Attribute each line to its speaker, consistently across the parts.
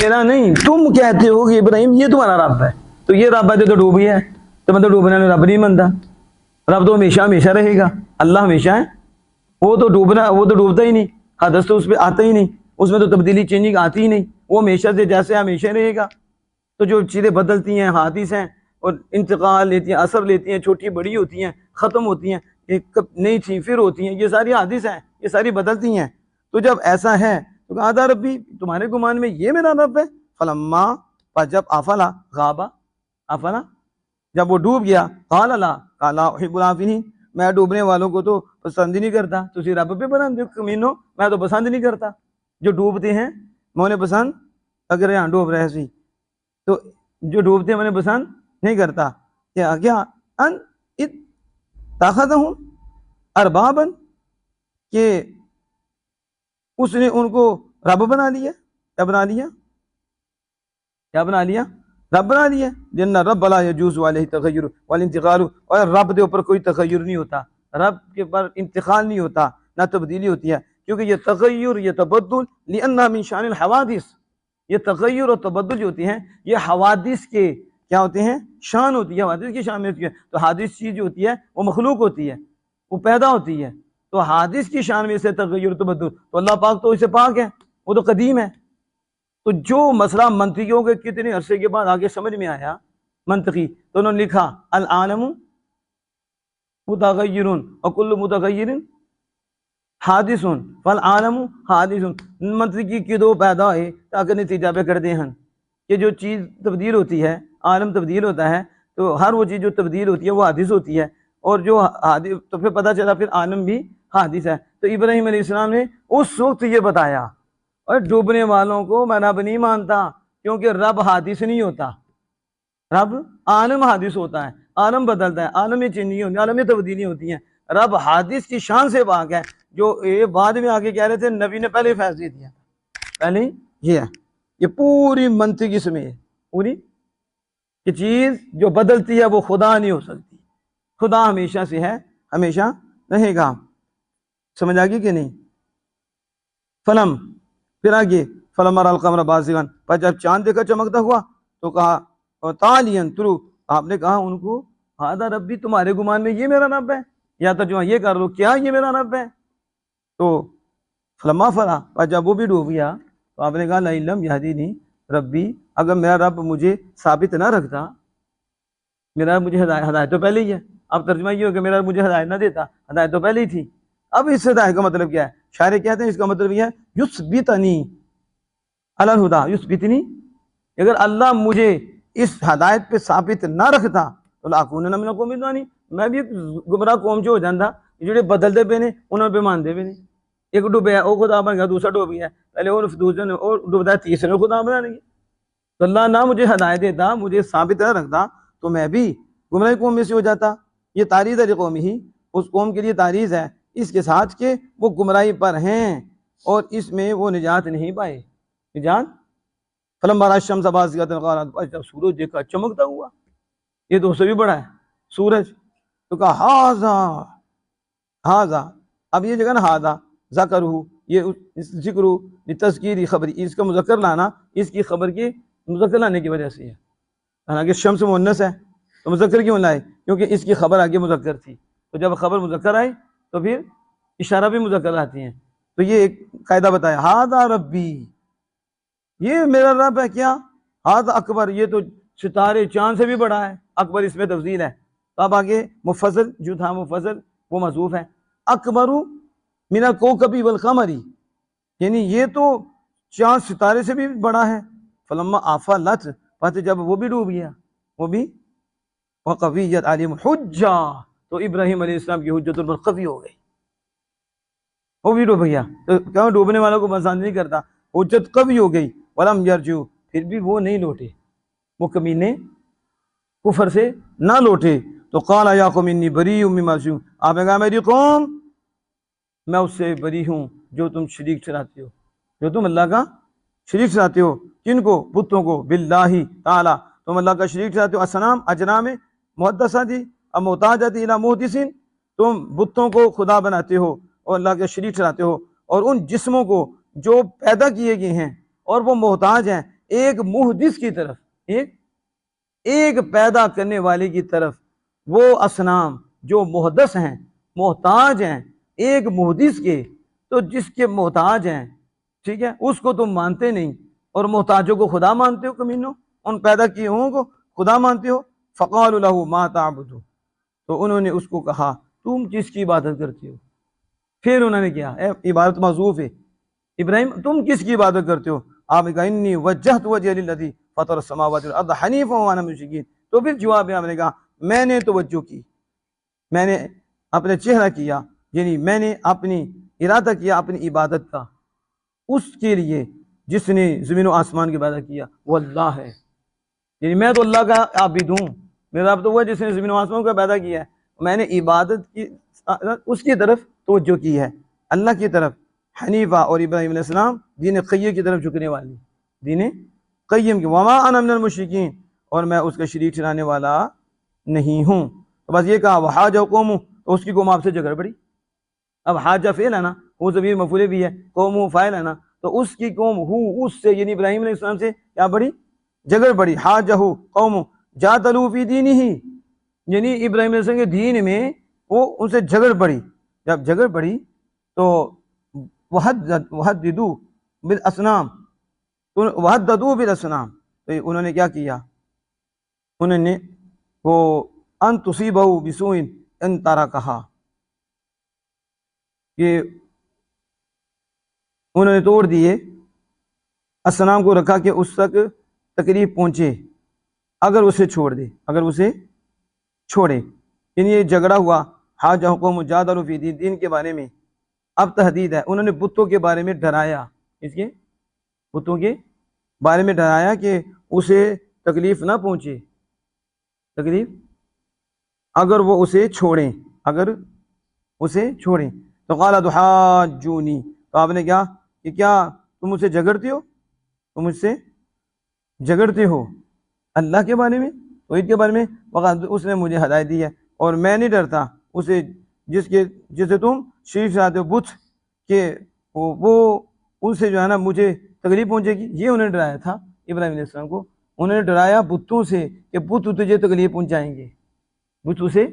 Speaker 1: میرا نہیں، تم کہتے ہو کہ ابراہیم یہ تمہارا رب ہے، تو یہ رب ہے تو ڈوب گیا ہے، تو مطلب ڈوبنے میں رب نہیں بنتا، رب تو ہمیشہ ہمیشہ رہے گا، اللہ ہمیشہ ہے، وہ تو ڈوبتا ہی نہیں، حدث تو اس پہ آتا ہی نہیں، اس میں تو تبدیلی چینجنگ آتی ہی نہیں، وہ ہمیشہ سے جیسے ہمیشہ رہے گا۔ تو جو چیزیں بدلتی ہیں حادث ہیں اور انتقال لیتی ہیں، اثر لیتی ہیں، چھوٹی بڑی ہوتی ہیں، ختم ہوتی ہیں، ایک نہیں تھی پھر ہوتی ہیں، یہ ساری حادث ہیں، یہ ساری بدلتی ہیں۔ تو جب ایسا ہے تو کہا آدھا ربی، تمہارے گمان میں یہ میرا رب ہے؟ فلما، پر جب افلا غابا، افلا جب وہ ڈوب گیا، قال لا، قال احب العافلین، میں ڈوبنے والوں کو تو پسند ہی نہیں کرتا، تسی رب پہ بنا دے کمینو، میں تو پسند نہیں کرتا، جو ڈوبتے ہیں میں انہیں پسند، اگر یہاں ڈوب رہے سی تو جو ڈوبتے ہیں میں انہیں پسند نہیں کرتا۔ کیا ان اتخذہم اربابا، کہ اس نے ان کو رب بنا لیا، کیا بنا لیا؟ کیا بنا لیا؟ رب بنا لیا۔ جن رب لا یجوز علیہ تغیر والانتقال، اور رب کے اوپر کوئی تغیر نہیں ہوتا، رب کے اوپر انتقال نہیں ہوتا، نہ تبدیلی ہوتی ہے، کیونکہ یہ تغیر، یہ تبدل لأنها من شان الحوادث، یہ تغیر اور تبدل جو ہوتی ہیں یہ حوادث کے کیا ہوتے ہیں؟ شان ہوتی ہے، حوادث کی شان میں ہوتی ہے۔ تو حادث چیز جو ہوتی ہے وہ مخلوق ہوتی ہے، وہ پیدا ہوتی ہے، تو حادث کی شان میں سے تغیر و تبدل، تو اللہ پاک تو اسے پاک ہے، وہ تو قدیم ہے۔ تو جو مسئلہ منطقیوں کے کتنے عرصے کے بعد آگے سمجھ میں آیا منطقی، تو انہوں نے لکھا العالم متغیر وکل متغیر حادث فالعالم حادث، منطقی کی دو پیدا ہوئے تاکہ نتیجہ پہ کر دیں ہن کہ جو چیز تبدیل ہوتی ہے، عالم تبدیل ہوتا ہے، تو ہر وہ چیز جو تبدیل ہوتی ہے وہ حادث ہوتی ہے، اور جو حادث، تو پھر پتہ چلا پھر عالم بھی حادث ہے۔ تو ابراہیم علیہ السلام نے اس وقت یہ بتایا، اور ڈوبنے والوں کو میں رب نہیں مانتا، کیونکہ رب حادث نہیں ہوتا، رب عالم حادث ہوتا ہے، عالم بدلتا ہے، عالم میں چینجیں ہوتی ہیں، عالم میں تبدیلیاں ہوتی ہیں، رب حادث کی شان سے پاک ہے۔ جو یہ بعد میں آگے کہہ رہے تھے نبی نے پہلے فیصلے دیا، پہلے یہ ہے، یہ پوری منطق اس میں ہے، پوری کہ چیز جو بدلتی ہے وہ خدا نہیں ہو سکتی، خدا ہمیشہ سے ہے، ہمیشہ رہے گا۔ سمجھ آگی کہ نہیں؟ فلم، پھر آگے فلم القمر بازغا، پر جب چاند دیکھا چمکتا ہوا تو کہا تالین طلوع، آپ نے کہا ان کو ہذا ربی، تمہارے گمان میں یہ میرا رب ہے، یا ترجمہ یہ کر لو کیا یہ میرا رب ہے؟ تو فلما فلا، پر جب وہ بھی ڈوب گیا تو آپ نے کہا لئن لم یہدینی ربی، اگر میرا رب مجھے ثابت نہ رکھتا، میرا رب مجھے ہدایت تو پہلے ہی ہے، اب ترجمہ یہ ہو کہ میرا رب مجھے ہدایت نہ دیتا، ہدایت تو پہلے ہی تھی۔ اب اس ہدایت کا مطلب کیا ہے؟ شاعر کہتے ہیں اس کا مطلب یہ ہے یثبتنی علی الہدی، یثبتنی، اگر اللہ مجھے اس ہدایت پہ ثابت نہ رکھتا تو لاکونن من القوم الضالین، میں بھی ایک گمراہ قوم جو ہو جاتا، جڑے بدلتے پہ نے انہوں پہ مانتے بھی نہیں، ایک ڈوبیا وہ خدا بن گیا، دوسرا ڈوب گیا، پہلے وہ دوسرے نے اور ڈوبتا ہے، تیسرے نے خدا بنا لیا۔ تو اللہ نہ مجھے ہدایت دیتا، مجھے ثابت نہ رکھتا تو میں بھی گمراہ قوم میں سے ہو جاتا۔ یہ تعریض ہے قوم ہی، اس قوم کے لیے تعریض ہے اس کے ساتھ کہ وہ گمراہی پر ہیں اور اس میں وہ نجات نہیں پائے، نجات۔ فلما رأى الشمس بازغة قال، جب سورج دیکھا چمکتا ہوا، یہ تو اس سے بھی بڑا ہے سورج، تو کہا ہاذا، اب یہ جگہ نا ہاذا ذکر ہو، یہ ذکر ہو تذکیری خبری، اس کا مذکر لانا اس کی خبر کی مذکر لانے کی وجہ سے ہے، حالانکہ شمس مؤنث ہے تو مذکر کیوں لائے؟ کیونکہ اس کی خبر آگے مذکر تھی، تو جب خبر مذکر آئی تو پھر اشارہ بھی مذکر آتی ہیں۔ تو یہ ایک قاعدہ بتایا، ہاذا ربی، یہ میرا رب ہے، کیا ہاذا اکبر، یہ تو ستارے چاند سے بھی بڑا ہے، اکبر اس میں تفضیل ہے۔ تو اب آگے مفضل جو تھا مفضل وہ محذوف ہے، اکبر من الکوکب والقمر، یعنی یہ تو چاند ستارے سے بھی بڑا ہے۔ فلما آفلت، پس جب وہ بھی ڈوب گیا، وہ بھی وقویت علیہم حجہ، تو ابراہیم علیہ السلام کی حجت پر قوی ہو گئی، وہ بھی ڈوب گیا، تو کیوں ڈوبنے والوں کو پسند نہیں کرتا، حجت قوی ہو گئی۔ ولم یرجو، پھر بھی وہ نہیں لوٹے، وہ کمینے کفر سے نہ لوٹے۔ تو قال یا قوم انی بریء مما تشرکون، آپ نے کہا میری قوم میں اس سے بری ہوں جو تم شریک ٹھہراتے ہو، جو تم اللہ کا شریک ٹھہراتے ہو۔ کن کو؟ بتوں کو، باللہ تعالی، تم اللہ کا شریک ٹھہراتے ہو، اسنام اجنام محدثہ دی اب محتاجہ دی الی محدثین، تم بتوں کو خدا بناتے ہو اور اللہ کے شریک ٹھہراتے ہو، اور ان جسموں کو جو پیدا کیے گئے ہیں اور وہ محتاج ہیں ایک محدث کی طرف، ایک پیدا کرنے والے کی طرف، وہ اصنام جو محدث ہیں، محتاج ہیں ایک محدث کے، تو جس کے محتاج ہیں، ٹھیک ہے، اس کو تم مانتے نہیں اور محتاجوں کو خدا مانتے ہو، کمینوں، ان پیدا کیے ہوں کو خدا مانتے ہو۔ فقالوا له ما تعبد، تو انہوں نے اس کو کہا تم کس کی عبادت کرتے ہو؟ پھر انہوں نے کیا، عبادت معذوف ہے، ابراہیم تم کس کی عبادت کرتے ہو؟ آپ نے کہا انی وجہت وجہی للذی فطر السماوات والارض حنیفا وانا من المشرکین۔ تو پھر جواب میں آپ نے کہا میں نے توجہ کی، میں نے اپنے چہرہ کیا، یعنی میں نے اپنی ارادہ کیا اپنی عبادت کا اس کے لیے جس نے زمین و آسمان کی پیدا کیا، وہ اللہ ہے، یعنی میں تو اللہ کا عابد ہوں، میرا رب تو وہ ہے جس نے زمین و آسمان کو پیدا کیا ہے، میں نے عبادت کی اس کی طرف توجہ کی ہے، اللہ کی طرف، حنیفہ، اور ابراہیم علیہ السلام دین قیم کی طرف جھکنے والی، دین قیم کی، وما انا من المشرکین، اور میں اس کا شریک ٹھہرانے والا نہیں ہوں۔ تو بس یہ کہا وحاجہ قوم، تو اس کی قوم آپ سے جھگڑ پڑی۔ اب حاجہ فعل ہے نا، وہ ضمیر مفعول بھی ہے، قوم فاعل ہے نا، تو اس کی قوم اس سے یعنی ابراہیم علیہ السلام سے کیا بڑی؟ جھگڑ پڑی۔ حاجہ قوم جادلوا فی دینہ، یعنی ابراہیم علیہ السلام کے دین میں وہ ان سے جھگڑ پڑی۔ جب جھگڑ پڑی تو وحددوا بالاصنام، وحددوا بالاصنام، تو انہوں نے کیا کیا، انہوں نے وہ ان تصیبہ بسوء ان ترکہا، کہ انہوں نے توڑ دیے اصنام کو، رکھا کہ اس تک تکلیف پہنچے اگر اسے چھوڑ دے، اگر اسے چھوڑے، یعنی یہ جھگڑا ہوا۔ حاجہ قوم جادلوا فی دین، دین کے بارے میں اب تحدید ہے، انہوں نے بتوں کے بارے میں ڈرایا، اس کے بتوں کے بارے میں ڈرایا کہ اسے تکلیف نہ پہنچے، تکلیف اگر وہ اسے چھوڑیں، اگر اسے چھوڑیں۔ تو قال تحاجونی، تو آپ نے کیا کہ کیا تم مجھ سے جھگڑتے ہو، تم مجھ سے جھگڑتے ہو اللہ کے بارے میں، توحید کے بارے میں، وقت اس نے مجھے ہدایت دی ہے اور میں نہیں ڈرتا اسے جسے تم شریک ٹھہراتے ہو، بت، کہ وہ ان سے جو ہے نا مجھے تکلیف پہنچے گی۔ یہ انہوں نے ڈرایا تھا ابراہیم علیہ السلام کو، انہوں نے ڈرایا بتوں سے کہ بت تجھے تکلیف پہنچائیں گے، بت اسے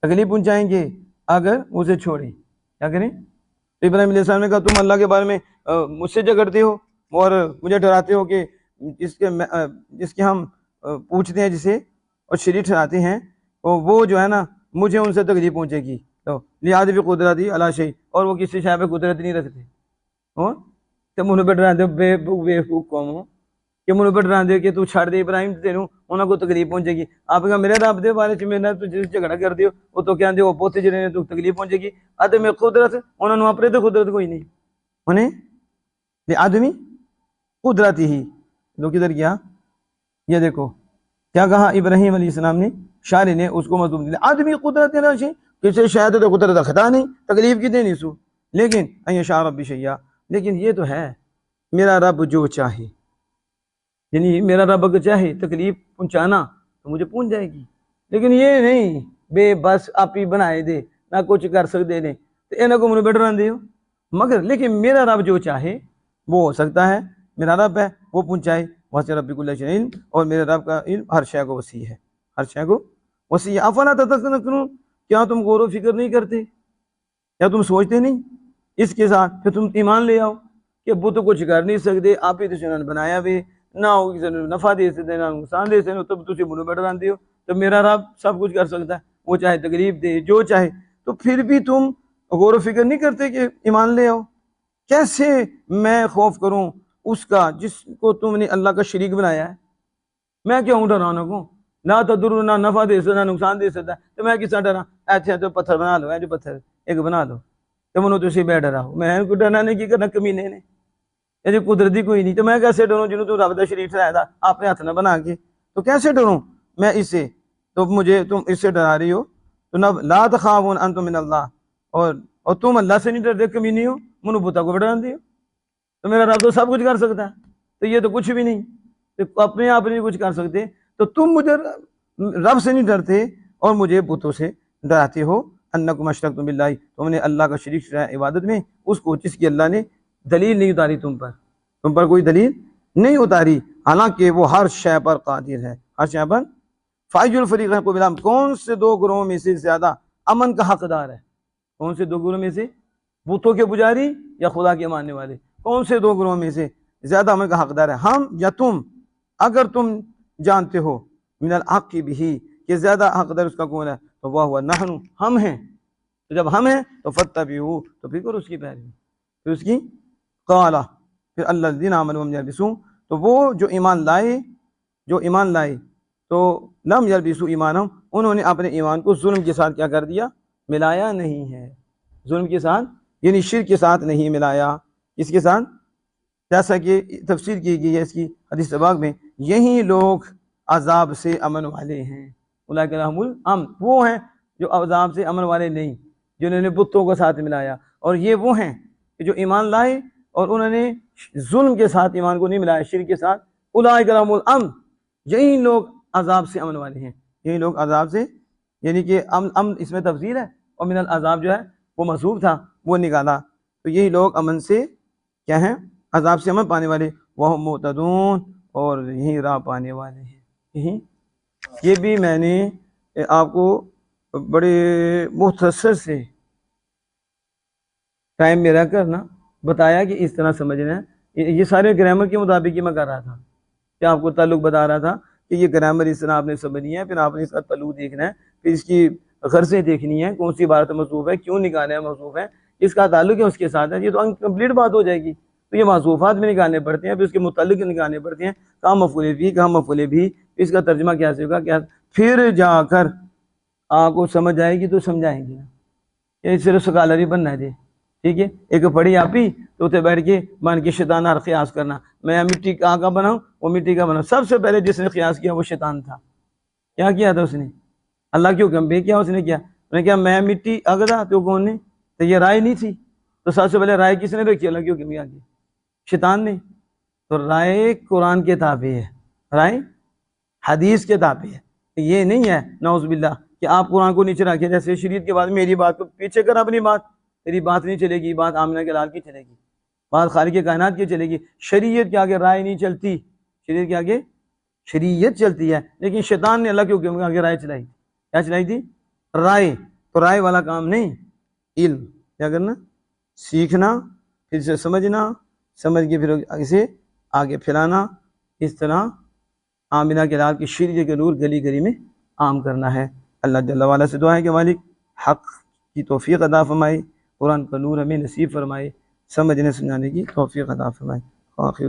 Speaker 1: تکلیف پہنچائیں گے اگر اسے چھوڑیں، کیا کریں؟ تو ابراہیم علیہ السلام نے کہا تم اللہ کے بارے میں مجھ سے جھگڑتے ہو اور مجھے ڈراتے ہو کہ جس کے ہم پوچھتے ہیں جسے اور شریک ٹھہراتے ہیں، وہ جو ہے نا مجھے ان سے تکلیف پہنچے گی، تو لحاظ بھی قدرتی علی شیء، اور وہ کسی شے پہ قدرت نہیں رکھتے، اور تو منہ پہ ڈراتے بے قوم کہ منہ پہ ڈراتے کہ تو چھڑ دے ابراہیم تینوں انہوں کو تکلیف پہنچے گی۔ آپ کہا میرے رب دے بارے چ میرے تو جس جھگڑا کر دیو وہ تو کہندے وہ پوتے جڑے نے تو تکلیف پہنچے گی، آدمی قدرت، انہوں نے اپنے تو قدرت کوئی نہیں، انہیں یہ آدمی قدرت ہی، تو کدھر گیا؟ یہ دیکھو کیا کہا ابراہیم علیہ السلام نے، شاعر نے اس کو مضمون دیا، آدمی قدرت نہ شی، کسی شاید تو قدرت خطا نہیں، تکلیف کی دینی سو، لیکن این شاء ربی شیئا، لیکن یہ تو ہے میرا رب جو چاہے، یعنی میرا رب اگر چاہے تکلیف پہنچانا تو مجھے پہنچ جائے گی، لیکن یہ نہیں بے بس آپ ہی بنائے دے نہ کچھ کر سکتے نہیں، تو انہوں کو منہ بیٹھ رہے ہو، مگر لیکن میرا رب جو چاہے وہ ہو سکتا ہے، میرا رب ہے وہ پہنچائے، واسع رب کل شیء علم، اور میرے رب کا علم ہر شے کو وسیع ہے، ہر شے کو وسیع ہے۔ افلا تذکرون، کیا تم غور و فکر نہیں کرتے، کیا تم سوچتے نہیں اس کے ساتھ؟ پھر تم ایمان لے آؤ کہ بت کچھ کر نہیں سکتے، آپ ہی تو نے بنایا بھی نہ ہو کسی نے نفع دے سکتے نہ نقصان دے سکتے، تب تجھے منہ بیٹھ رہے ہو، تو میرا رب سب کچھ کر سکتا ہے، وہ چاہے تکلیف دے جو چاہے، تو پھر بھی تم غور و فکر نہیں کرتے کہ ایمان لے آؤ۔ کیسے میں خوف کروں اس کا جس کو تم نے اللہ کا شریک بنایا ہے؟ میں کیوں ڈرانا کو، نہ تدر نہ نفع دے سکتا نہ نقصان دے سکتا ہے، تو میں کس طرح ڈرا؟ اچھا تو پتھر بنا لو، جو پتھر ایک بنا لو، تو منو تسی بے ڈرا ہو، میں کو ڈرنا نہیں کی کرنا کمینے نے، یہ قدرتی کوئی نہیں، تو میں کیسے ڈروں جنہوں تو رب دا شریک ٹھہرایا تھا آپ نے ہاتھ نہ بنا کے، تو کیسے ڈروں میں اس سے؟ تو مجھے تم اس سے ڈرا رہی ہو، تو نہ لا تخافون انتم من اللہ، اور تم اللہ سے نہیں ڈرتے، کمینے ہو، منو بتا کو ڈرا دی ہو، تو میرا رب تو سب کچھ کر سکتا ہے، تو یہ تو کچھ بھی نہیں، تو اپنے آپ نہیں کچھ کر سکتے، تو تم مجھے رب سے نہیں ڈرتے اور مجھے بتوں سے ڈراتے ہو۔ انکم اشرکتم باللہ، تم نے اللہ کا شریک ٹھہرایا عبادت میں اس کو جس کی اللہ نے دلیل نہیں اتاری تم پر کوئی دلیل نہیں اتاری، حالانکہ وہ ہر شے پر قادر ہے، ہر شے پر۔ فائج الفریقین کو بلام، کون سے دو گروہوں میں سے زیادہ امن کا حقدار ہے؟ کون سے دو گروہوں میں سے؟ بتوں کے پجاری یا خدا کے ماننے والے؟ کون سے دو گروہوں میں سے زیادہ امن کا حقدار ہے؟ ہم یا تم؟ اگر تم جانتے ہو من الحق بھی کہ زیادہ حقدار اس کا کون ہے، تو وہ ہوا نحن، ہم ہیں۔ تو جب ہم ہیں تو فتبعوا، تو پھر کرو اس کی پیروی، پھر اس کی قال پھر الذین آمنوا ولم یلبسوا، تو وہ جو ایمان لائے تو لم یلبسوا ایمانہم، انہوں نے اپنے ایمان کو ظلم کے ساتھ کیا کر دیا؟ ملایا نہیں ہے، ظلم کے ساتھ یعنی شرک کے ساتھ نہیں ملایا۔ اس کے ساتھ جیسا کہ تفسیر کی گئی ہے اس کی حدیث پاک میں، یہی لوگ عذاب سے امن والے ہیں۔ اولئک لہم الامن، وہ ہیں جو عذاب سے امن والے نہیں، جنہوں نے بتوں کو ساتھ ملایا، اور یہ وہ ہیں کہ جو ایمان لائے اور انہوں نے ظلم کے ساتھ ایمان کو نہیں ملایا، شرک کے ساتھ۔ اولئک لہم الامن، یہی لوگ عذاب سے امن والے ہیں، یہی لوگ عذاب سے، یعنی کہ امن اس میں تفضیل ہے، اور من العذاب جو ہے وہ محذوف تھا، وہ نکالا، تو یہی لوگ امن سے کیا ہیں؟ عذاب سے امن پانے والے، وہ مہتدون، اور یہی راہ پانے والے ہیں۔ یہی یہ بھی میں نے آپ کو بڑے مختصر سے ٹائم میں رہ کر نا بتایا کہ اس طرح سمجھنا ہے۔ یہ سارے گرامر کے مطابق ہی میں کر رہا تھا، کہ آپ کو تعلق بتا رہا تھا کہ یہ گرامر اس طرح آپ نے سمجھنی ہے، پھر آپ نے اس کا تعلق دیکھنا ہے، پھر اس کی غرضیں دیکھنی ہے، کون سی عبارت محذوف ہے، کیوں نکالنا ہے محذوف ہے، اس کا تعلق ہے اس کے ساتھ ہے، یہ تو انکمپلیٹ بات ہو جائے گی۔ تو یہ محذوفات بھی نکالنے پڑتے ہیں، پھر اس کے متعلق نکالنے پڑتے ہیں، کہاں مفعول بھی، کہاں مفعول بھی، اس کا ترجمہ کیسے ہوگا، کیا، پھر جا کر آپ کو سمجھ آئے گی تو سمجھائیں گے نا، یہ صرف سکالر ہی بننا ہے جی، ٹھیک ہے۔ ایک پڑھی آپ ہی تو اتنے بیٹھ کے مان کے شیطان ہر قیاس کرنا، میں مٹی کہاں کا بناؤں، وہ مٹی کا بناؤں۔ سب سے پہلے جس نے قیاس کیا وہ شیطان تھا۔ کیا کیا تھا اس نے؟ اللہ کے حکم پہ کیا اس نے کیا؟ اس نے کیا میں مٹی اگدا، تو کون نے؟ تو یہ رائے نہیں تھی، تو سب سے پہلے رائے کس نے رکھی؟ اللہ کے حکم پہ آگے شیطان نے۔ تو رائے قرآن کے تابع ہے، رائے حدیث کے تابع ہے، یہ نہیں ہے نعوذ باللہ کہ آپ قرآن کو نیچے رکھیں، جیسے شریعت کے بعد میری بات کو پیچھے کر، اپنی بات، تیری بات نہیں چلے گی، بات آمنہ کے لال کی چلے گی، بات خالق کائنات کی چلے گی۔ شریعت کے آگے رائے نہیں چلتی، شریعت کے آگے شریعت چلتی ہے، لیکن شیطان نے اللہ کے حکم کے آگے رائے چلائی، کیا چلائی تھی؟ رائے۔ تو رائے والا کام نہیں، علم کیا کرنا؟ سیکھنا، پھر سے سمجھنا، سمجھ کے پھر اسے آگے پھیلانا، اس طرح آمنہ کے لال کی شریعت کے نور گلی گلی میں عام کرنا ہے۔ اللہ جل وعلا سے دعا ہے کہ مالک حق کی توفیق عطا فرمائے، قرآن کا نور ہمیں نصیب فرمائے، سمجھنے سمجھانے کی توفیق عطا فرمائے۔ آخر